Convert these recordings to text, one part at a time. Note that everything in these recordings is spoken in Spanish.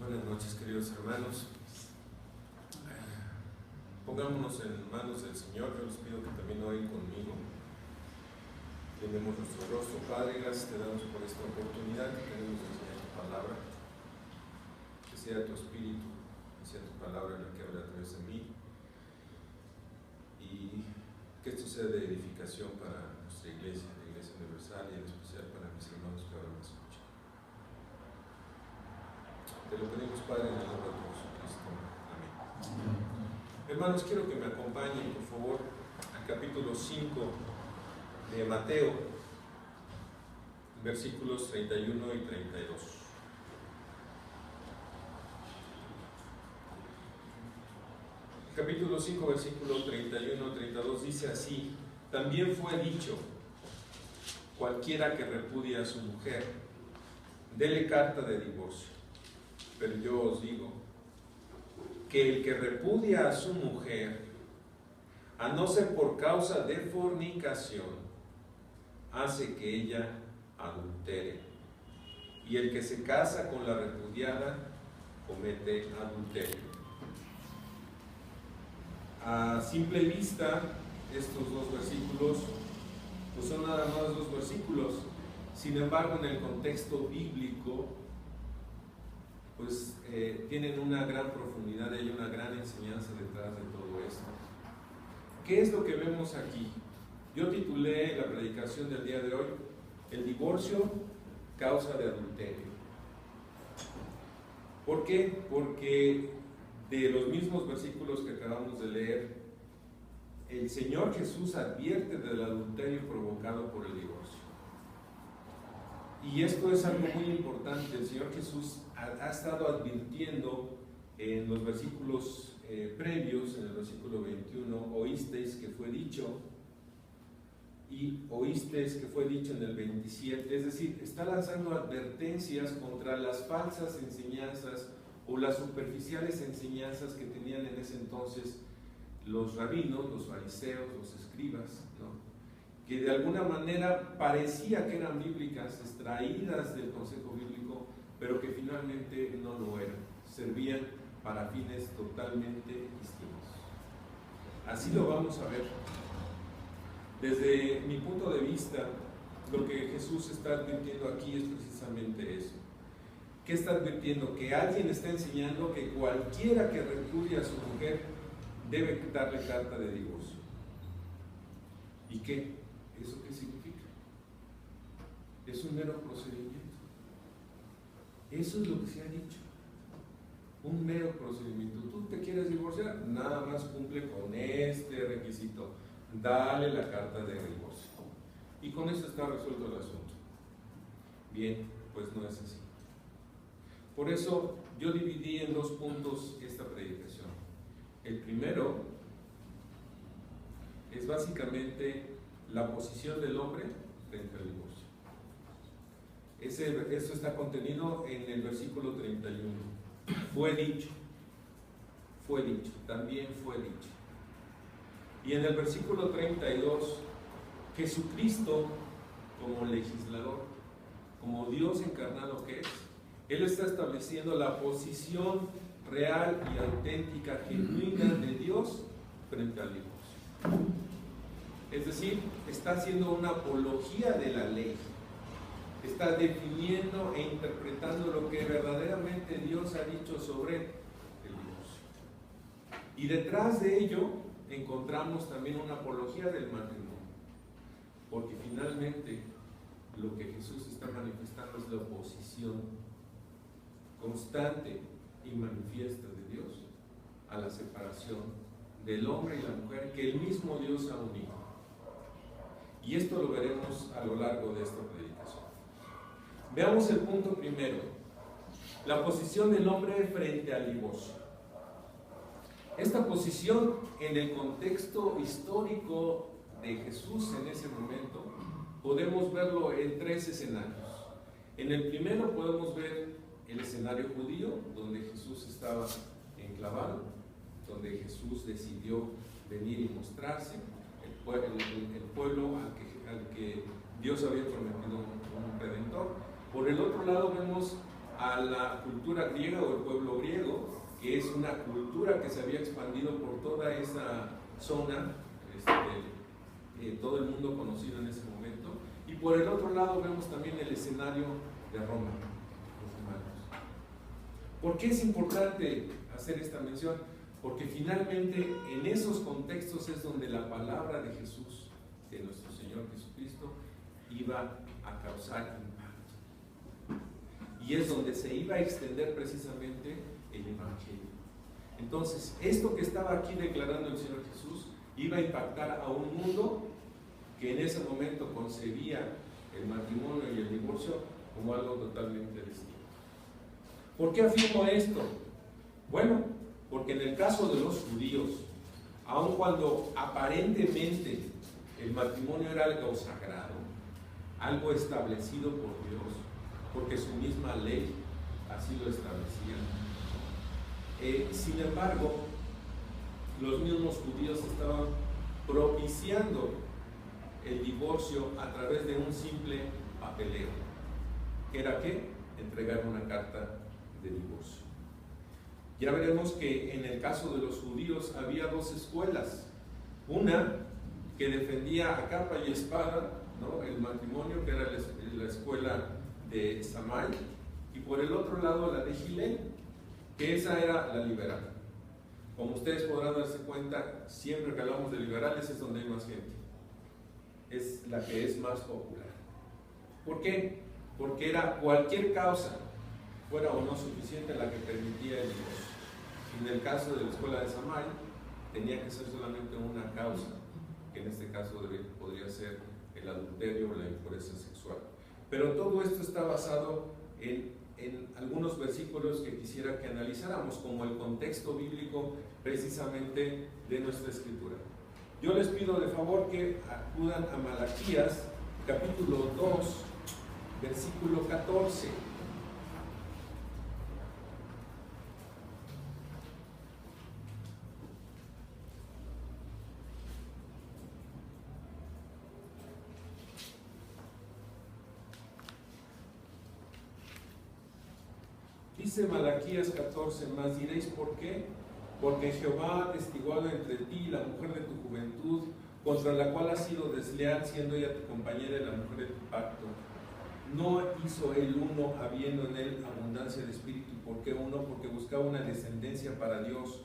Buenas noches, queridos hermanos. Pongámonos en manos del Señor. Yo les pido que también oren conmigo. Tenemos nuestro rostro. Padre, gracias te damos por esta oportunidad que tenemos de enseñar tu palabra. Que sea tu espíritu, que sea tu palabra la que hable a través de mí. Y que esto sea de edificación para nuestra iglesia, la Iglesia Universal, y en especial para mis hermanos que ahora me escuchan. Te lo pedimos, Padre, en el nombre de Jesucristo. Amén. Hermanos, quiero que me acompañen, por favor, al capítulo 5 de Mateo, versículos 31 y 32. Capítulo 5, versículo 31 y 32 dice así: también fue dicho, cualquiera que repudia a su mujer, dele carta de divorcio. Pero yo os digo que el que repudia a su mujer, a no ser por causa de fornicación, hace que ella adultere. Y el que se casa con la repudiada, comete adulterio. A simple vista, estos dos versículos pues son nada más dos versículos. Sin embargo, en el contexto bíblico, pues tienen una gran profundidad y hay una gran enseñanza detrás de todo esto. ¿Qué es lo que vemos aquí? Yo titulé la predicación del día de hoy: el divorcio, causa de adulterio. ¿Por qué? Porque de los mismos versículos que acabamos de leer, el Señor Jesús advierte del adulterio provocado por el divorcio. Y esto es algo muy importante. El Señor Jesús ha estado advirtiendo en los versículos previos, en el versículo 21, oísteis que fue dicho, y oísteis que fue dicho en el 27, es decir, está lanzando advertencias contra las falsas enseñanzas o las superficiales enseñanzas que tenían en ese entonces los rabinos, los fariseos, los escribas, ¿no? Que de alguna manera parecía que eran bíblicas, extraídas del consejo bíblico, pero que finalmente no lo eran, servían para fines totalmente distintos. Así lo vamos a ver. Desde mi punto de vista, lo que Jesús está advirtiendo aquí es precisamente eso. ¿Qué está advirtiendo? Que alguien está enseñando que cualquiera que repudie a su mujer debe darle carta de divorcio. ¿Y qué? ¿Eso qué significa? Es un mero procedimiento. Eso es lo que se ha dicho. Un mero procedimiento. Tú te quieres divorciar, nada más cumple con este requisito. Dale la carta de divorcio. Y con eso está resuelto el asunto. Bien, pues no es así. Por eso yo dividí en dos puntos esta predicación. El primero es básicamente la posición del hombre frente al divorcio. Eso está contenido en el versículo 31. Fue dicho, también fue dicho. Y en el versículo 32, Jesucristo, como legislador, como Dios encarnado que es, Él está estableciendo la posición real y auténtica, genuina de Dios frente al divorcio. Es decir, está haciendo una apología de la ley. Está definiendo e interpretando lo que verdaderamente Dios ha dicho sobre el divorcio. Y detrás de ello encontramos también una apología del matrimonio. Porque finalmente lo que Jesús está manifestando es la oposición constante y manifiesta de Dios a la separación del hombre y la mujer que el mismo Dios ha unido. Y esto lo veremos a lo largo de esta predicación. Veamos el punto primero: la posición del hombre frente al divorcio. Esta posición, en el contexto histórico de Jesús en ese momento, podemos verlo en tres escenarios. En el primero podemos ver el escenario judío, donde Jesús estaba enclavado, donde Jesús decidió venir y mostrarse, el pueblo al que Dios había prometido un redentor. Por el otro lado vemos a la cultura griega o el pueblo griego, que es una cultura que se había expandido por toda esa zona, todo el mundo conocido en ese momento. Y por el otro lado vemos también el escenario de Roma, los hermanos. ¿Por qué es importante hacer esta mención? Porque finalmente en esos contextos es donde la palabra de Jesús, de nuestro Señor Jesucristo, iba a causar impacto. Y es donde se iba a extender precisamente el Evangelio. Entonces, esto que estaba aquí declarando el Señor Jesús iba a impactar a un mundo que en ese momento concebía el matrimonio y el divorcio como algo totalmente distinto. ¿Por qué afirmo esto? Bueno, porque en el caso de los judíos, aun cuando aparentemente el matrimonio era algo sagrado, algo establecido por Dios, porque su misma ley así lo establecía, sin embargo, los mismos judíos estaban propiciando el divorcio a través de un simple papeleo, que era ¿qué? Entregar una carta de divorcio. Ya veremos que en el caso de los judíos había dos escuelas, una que defendía a capa y espada, ¿no?, el matrimonio, que era la escuela de Shammai, y por el otro lado la de Hillel, que esa era la liberal. Como ustedes podrán darse cuenta, siempre que hablamos de liberales es donde hay más gente, es la que es más popular. ¿Por qué? Porque era cualquier causa, fuera o no suficiente, la que permitía el divorcio. En el caso de la escuela de Shammai, tenía que ser solamente una causa, que en este caso podría ser el adulterio o la impureza sexual. Pero todo esto está basado en algunos versículos que quisiera que analizáramos como el contexto bíblico precisamente de nuestra escritura. Yo les pido de favor que acudan a Malaquías capítulo 2, versículo 14. Dice Malaquías 14, más diréis ¿por qué? Porque Jehová ha atestiguado entre ti la mujer de tu juventud, contra la cual has sido desleal, siendo ella tu compañera y la mujer de tu pacto. No hizo él uno, habiendo en él abundancia de espíritu. ¿Por qué uno? Porque buscaba una descendencia para Dios.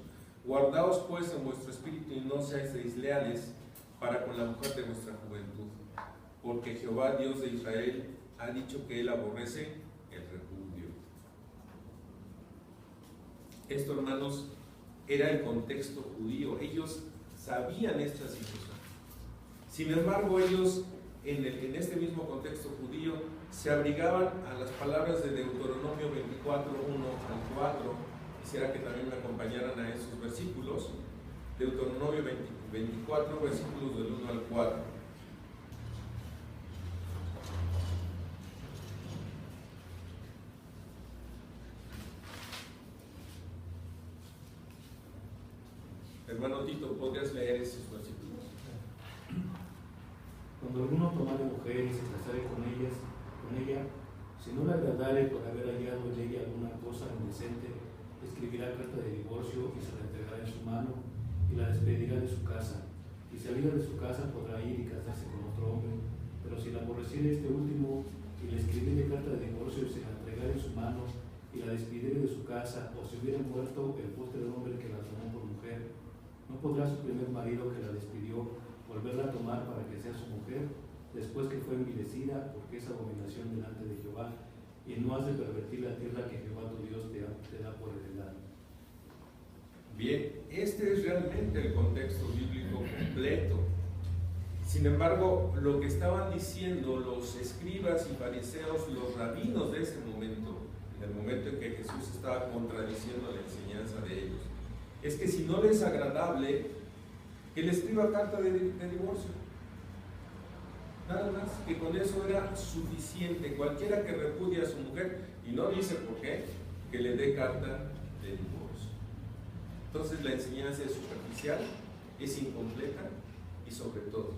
Guardaos pues en vuestro espíritu y no seáis desleales para con la mujer de vuestra juventud. Porque Jehová, Dios de Israel, ha dicho que él aborrece el repudio. Esto, hermanos, era el contexto judío. Ellos sabían esta situación. Sin embargo, ellos, en este mismo contexto judío, se abrigaban a las palabras de Deuteronomio 24, 1 al 4. Quisiera que también me acompañaran a esos versículos. Deuteronomio 24, versículos del 1 al 4. Hermano Tito, ¿podrías leer esos versículos? Cuando alguno tomare mujer y se casare con ella, si no le agradare por haber hallado en ella alguna cosa indecente, escribirá carta de divorcio y se la entregará en su mano y la despedirá de su casa. Y salida de su casa podrá ir y casarse con otro hombre, pero si la aborreciere este último y le escribiere carta de divorcio y se la entregare en su mano y la despidiere de su casa, o si hubiera muerto el posterior hombre que la tomó por mujer, no podrá su primer marido que la despidió volverla a tomar para que sea su mujer, después que fue envilecida, porque es abominación delante de Jehová, y no has de pervertir la tierra que Jehová tu Dios te da por heredad. Bien, este es realmente el contexto bíblico completo. Sin embargo, lo que estaban diciendo los escribas y fariseos, los rabinos de ese momento, en el momento en que Jesús estaba contradiciendo la enseñanza de ellos, es que si no le es agradable, que le escriba carta de divorcio. Nada más, que con eso era suficiente. Cualquiera que repudie a su mujer, y no dice por qué, que le dé carta de divorcio. Entonces la enseñanza es superficial, es incompleta y sobre todo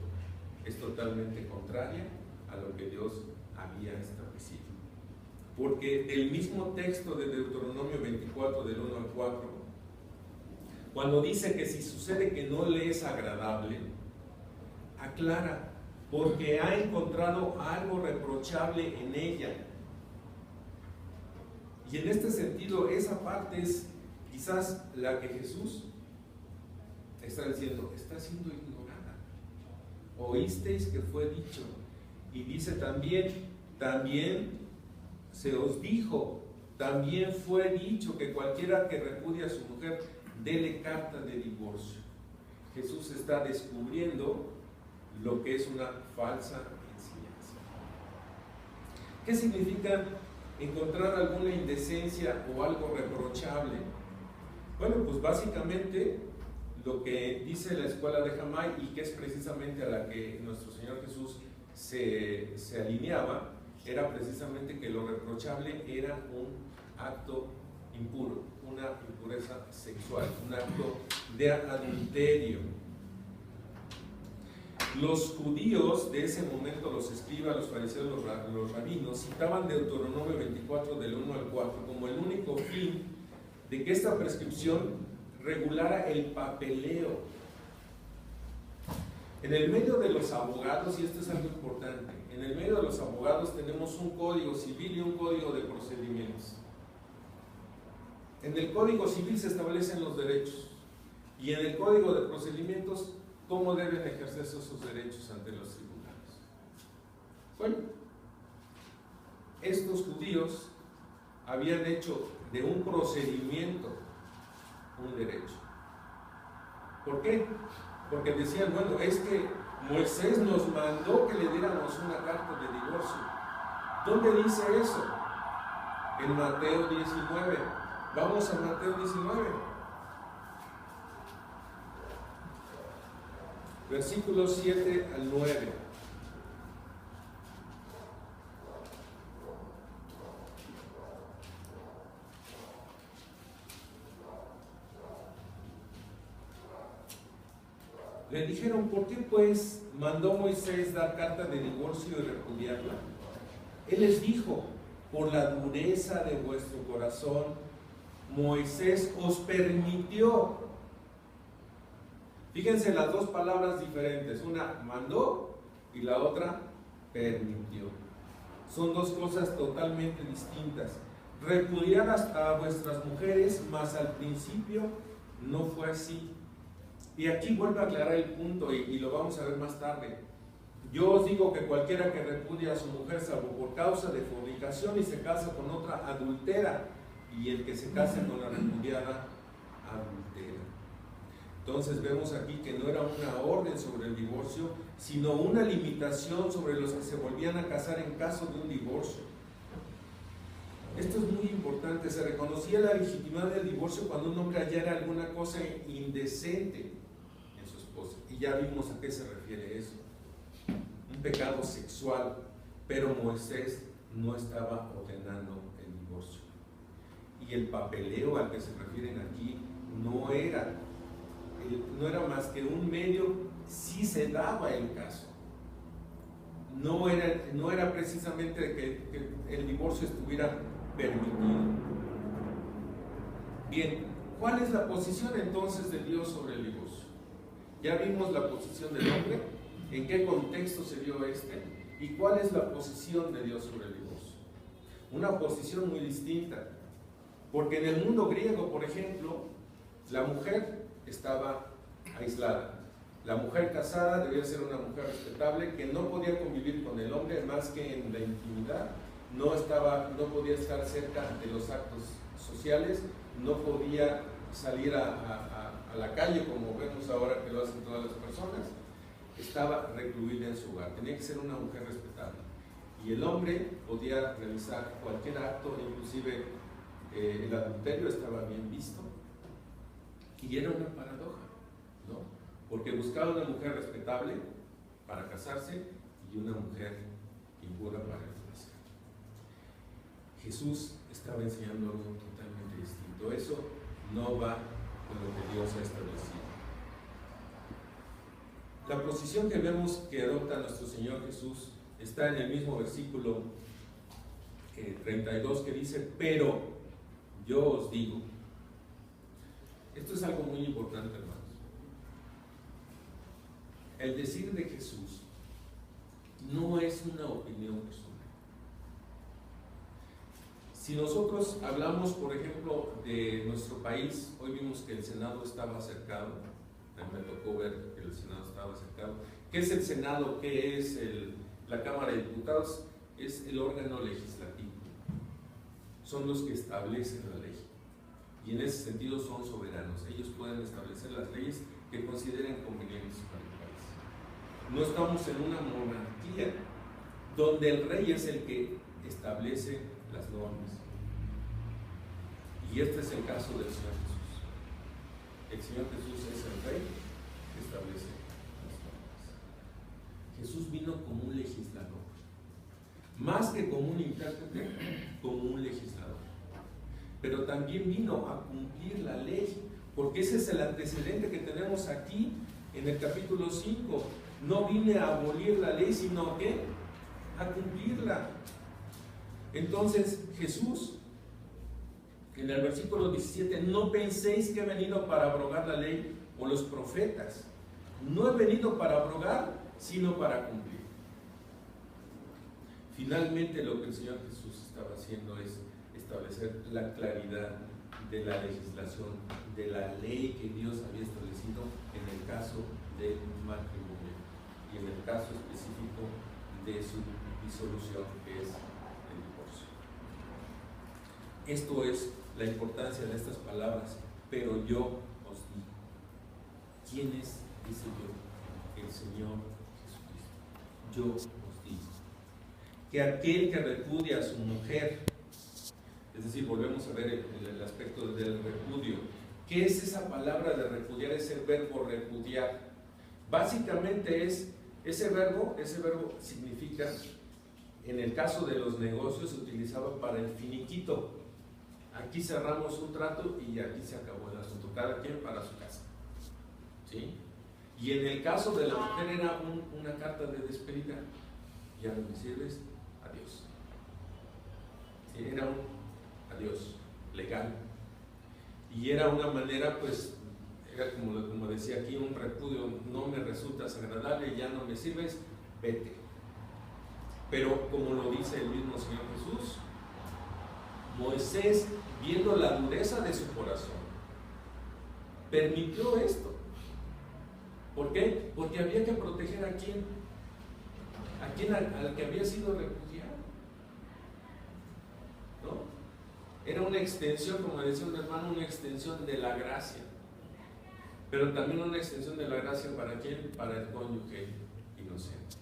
es totalmente contraria a lo que Dios había establecido. porque el mismo texto de Deuteronomio 24, del 1 al 4, cuando dice que si sucede que no le es agradable, aclara, porque ha encontrado algo reprochable en ella. Y en este sentido, esa parte es quizás la que Jesús está diciendo, está siendo ignorada. Oísteis que fue dicho. Y dice también se os dijo, también fue dicho que cualquiera que repudie a su mujer, dele carta de divorcio. Jesús está descubriendo lo que es una falsa enseñanza. ¿Qué significa encontrar alguna indecencia o algo reprochable? Bueno, pues básicamente lo que dice la escuela de Shammai, y que es precisamente a la que nuestro Señor Jesús se alineaba, era precisamente que lo reprochable era un acto impuro, una impureza sexual, un acto de adulterio. Los judíos de ese momento, los escribas, los fariseos, los rabinos, citaban Deuteronomio 24 del 1 al 4 como el único fin de que esta prescripción regulara el papeleo. En el medio de los abogados, y esto es algo importante, en el medio de los abogados tenemos un código civil y un código de procedimientos. En el código civil se establecen los derechos, y en el código de procedimientos cómo deben ejercerse esos derechos ante los tribunales. Bueno, estos judíos habían hecho de un procedimiento un derecho. ¿Por qué? Porque decían, bueno, es que Moisés nos mandó que le diéramos una carta de divorcio. ¿Dónde dice eso? En Mateo 19. Vamos a Mateo 19. Versículos 7 al 9. Le dijeron, ¿por qué pues mandó Moisés dar carta de divorcio y repudiarla? Él les dijo, por la dureza de vuestro corazón, Moisés os permitió. Fíjense las dos palabras diferentes, una mandó y la otra permitió. Son dos cosas totalmente distintas. Repudiar a vuestras mujeres, mas al principio no fue así. Y aquí vuelvo a aclarar el punto y lo vamos a ver más tarde. Yo os digo que cualquiera que repudia a su mujer salvo por causa de fornicación y se casa con otra adultera, y el que se case con la repudiada adultera. Entonces vemos aquí que no era una orden sobre el divorcio, sino una limitación sobre los que se volvían a casar en caso de un divorcio. Esto es muy importante. Se reconocía la legitimidad del divorcio cuando un hombre hallara alguna cosa indecente en su esposa. Y ya vimos a qué se refiere eso. Un pecado sexual. Pero Moisés no estaba ordenando el divorcio. Y el papeleo al que se refieren aquí no era más que un medio si se daba el caso. No era precisamente que el divorcio estuviera permitido. Bien, ¿cuál es la posición entonces de Dios sobre el divorcio? Ya vimos la posición del hombre, en qué contexto se dio y cuál es la posición de Dios sobre el divorcio. Una posición muy distinta, porque en el mundo griego, por ejemplo, la mujer estaba aislada. La mujer casada debía ser una mujer respetable que no podía convivir con el hombre más que en la intimidad. No podía estar cerca de los actos sociales, no podía salir a la calle como vemos ahora que lo hacen todas las personas. Estaba recluida en su hogar, tenía que ser una mujer respetable. Y el hombre podía realizar cualquier acto, inclusive el adulterio estaba bien visto. Y era una paradoja, ¿no? Porque buscaba una mujer respetable para casarse y una mujer impura para casarse. Jesús estaba enseñando algo totalmente distinto. Eso no va con lo que Dios ha establecido. La posición que vemos que adopta nuestro Señor Jesús está en el mismo versículo 32 que dice, pero yo os digo. Esto es algo muy importante, hermanos. El decir de Jesús no es una opinión personal. Si nosotros hablamos, por ejemplo, de nuestro país, hoy vimos que el Senado estaba cercado, me tocó ver que el Senado estaba cercado. ¿Qué es el Senado? ¿Qué es la Cámara de Diputados? Es el órgano legislativo. Son los que establecen la ley. Y en ese sentido son soberanos. Ellos pueden establecer las leyes que consideren convenientes para el país. No estamos en una monarquía donde el rey es el que establece las normas. Y este es el caso del Señor Jesús. El Señor Jesús es el rey que establece las normas. Jesús vino como un legislador, más que como un intérprete, como un legislador. Pero también vino a cumplir la ley, porque ese es el antecedente que tenemos aquí en el capítulo 5. No vine a abolir la ley, sino que a cumplirla. Entonces Jesús, en el versículo 17, no penséis que he venido para abrogar la ley o los profetas. No he venido para abrogar, sino para cumplir. Finalmente lo que el Señor Jesús estaba haciendo es establecer la claridad de la legislación, de la ley que Dios había establecido en el caso del matrimonio y en el caso específico de su disolución, que es el divorcio. Esto es la importancia de estas palabras, pero yo os digo. ¿Quién es? Dice yo, el Señor Jesucristo. Yo os digo que aquel que repudia a su mujer, es decir, volvemos a ver el aspecto del repudio. ¿Qué es esa palabra de repudiar? Es el verbo repudiar. Básicamente es ese verbo significa, en el caso de los negocios, se utilizaba para el finiquito. Aquí cerramos un trato y aquí se acabó el asunto, cada quien para su casa. ¿Sí? Y en el caso de la mujer era una carta de despedida. Ya no me sirves, adiós. ¿Sí? Era un adiós legal. Y era una manera, pues, era como decía aquí, un repudio: no me resultas agradable, ya no me sirves, vete. Pero como lo dice el mismo Señor Jesús, Moisés, viendo la dureza de su corazón, permitió esto. ¿Por qué? Porque había que proteger a quién, al que había sido repudiado, ¿no? Era una extensión, como decía un hermano, una extensión de la gracia, pero también una extensión de la gracia ¿para quién? Para el cónyuge inocente.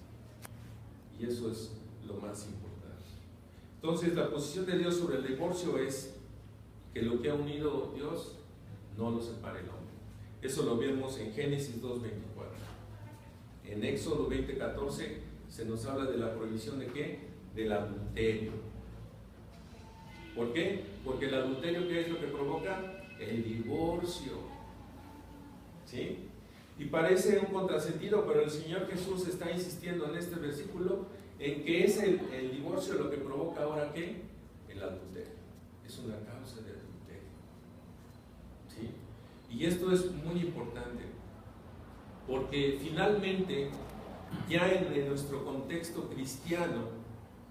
Y eso es lo más importante. Entonces, la posición de Dios sobre el divorcio es que lo que ha unido Dios no lo separe el hombre. Eso lo vemos en Génesis 2:24. En Éxodo 20:14 se nos habla de la prohibición de ¿qué? Del adulterio. ¿Por qué? Porque el adulterio, ¿qué es lo que provoca? El divorcio. ¿Sí? Y parece un contrasentido, pero el Señor Jesús está insistiendo en este versículo en que es el divorcio lo que provoca ahora ¿qué? El adulterio. Es una causa de adulterio. ¿Sí? Y esto es muy importante, porque finalmente, ya en nuestro contexto cristiano,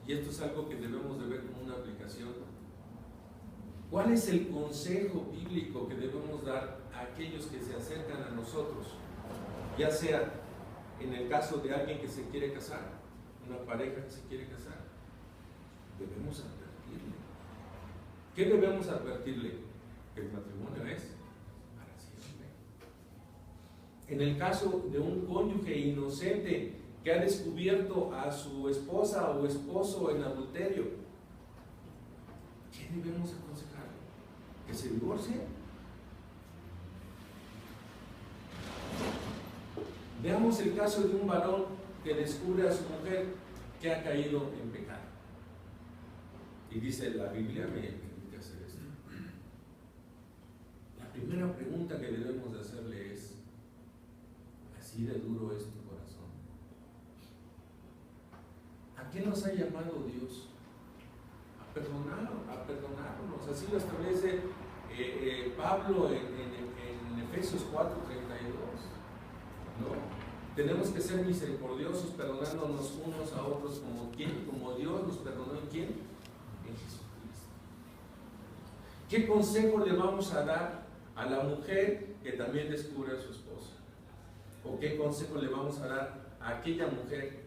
y esto es algo que debemos de ver como una aplicación, ¿cuál es el consejo bíblico que debemos dar a aquellos que se acercan a nosotros? Ya sea en el caso de alguien que se quiere casar, una pareja que se quiere casar, debemos advertirle. ¿Qué debemos advertirle? Que el matrimonio es para siempre. En el caso de un cónyuge inocente que ha descubierto a su esposa o esposo en adulterio, ¿qué debemos aconsejarle? ¿Que se divorcie? Veamos el caso de un varón que descubre a su mujer que ha caído en pecado. Y dice, la Biblia me permite hacer esto. La primera pregunta que debemos de hacerle es: ¿así de duro es tu corazón? ¿A qué nos ha llamado Dios? ¿A perdonarnos. Así lo establece Pablo en Efesios 4:32, ¿no? Tenemos que ser misericordiosos, perdonándonos unos a otros como Dios nos perdonó. ¿En quién? En Jesucristo. ¿Qué consejo le vamos a dar a la mujer que también descubre a su esposa? ¿O qué consejo le vamos a dar a aquella mujer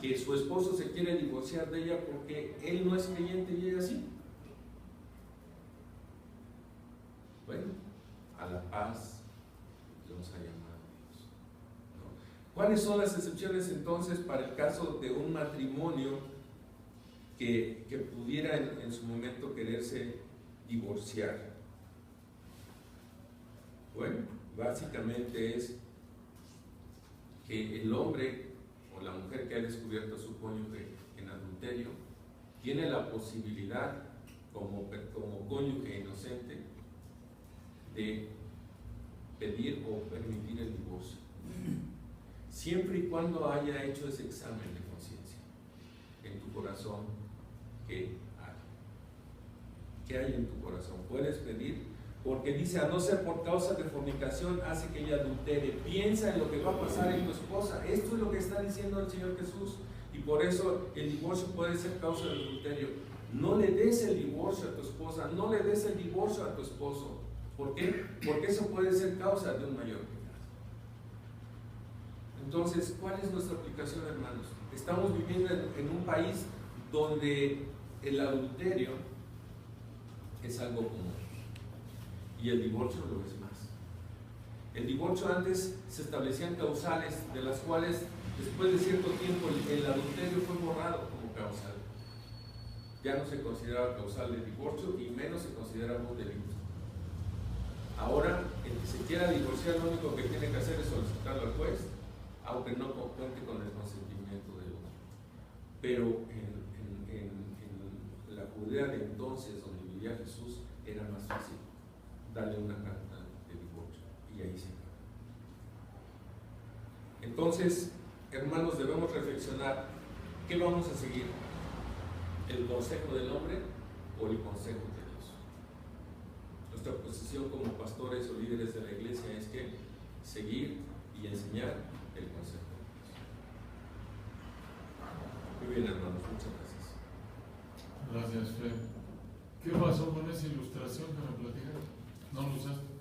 que su esposo se quiere divorciar de ella porque él no es creyente y ella sí? Bueno, a la paz nos ha llamado Dios, ¿no? ¿Cuáles son las excepciones entonces para el caso de un matrimonio que pudiera en su momento quererse divorciar? Bueno, básicamente es que el hombre o la mujer que ha descubierto a su cónyuge en adulterio tiene la posibilidad, como cónyuge inocente, de pedir o permitir el divorcio, siempre y cuando haya hecho ese examen de conciencia en tu corazón. ¿Qué hay en tu corazón? Puedes pedir, porque dice, a no ser por causa de fornicación hace que ella adultere. Piensa en lo que va a pasar en tu esposa. Esto es lo que está diciendo el Señor Jesús, y por eso el divorcio puede ser causa de adulterio. No le des el divorcio a tu esposa, no le des el divorcio a tu esposo. ¿Por qué? Porque eso puede ser causa de un mayor pecado. Entonces, ¿cuál es nuestra aplicación, hermanos? Estamos viviendo en un país donde el adulterio es algo común y el divorcio lo es más. El divorcio antes se establecían causales, de las cuales después de cierto tiempo el adulterio fue borrado como causal. Ya no se consideraba causal del divorcio y menos se consideraba un delito. Ahora, el que se quiera divorciar, lo único que tiene que hacer es solicitarlo al juez, aunque no cuente con el consentimiento del otro. Pero en la Judea de entonces, donde vivía Jesús, era más fácil darle una carta de divorcio y ahí se acaba. Entonces, hermanos, debemos reflexionar: ¿qué vamos a seguir? ¿El consejo del hombre o el consejo de Dios? Nuestra posición como pastores o líderes de la iglesia es que seguir y enseñar el consejo de Dios. Muy bien, hermanos, muchas gracias. Gracias, Fred. ¿Qué pasó con esa ilustración que me platicaron? ¿No lo usaste?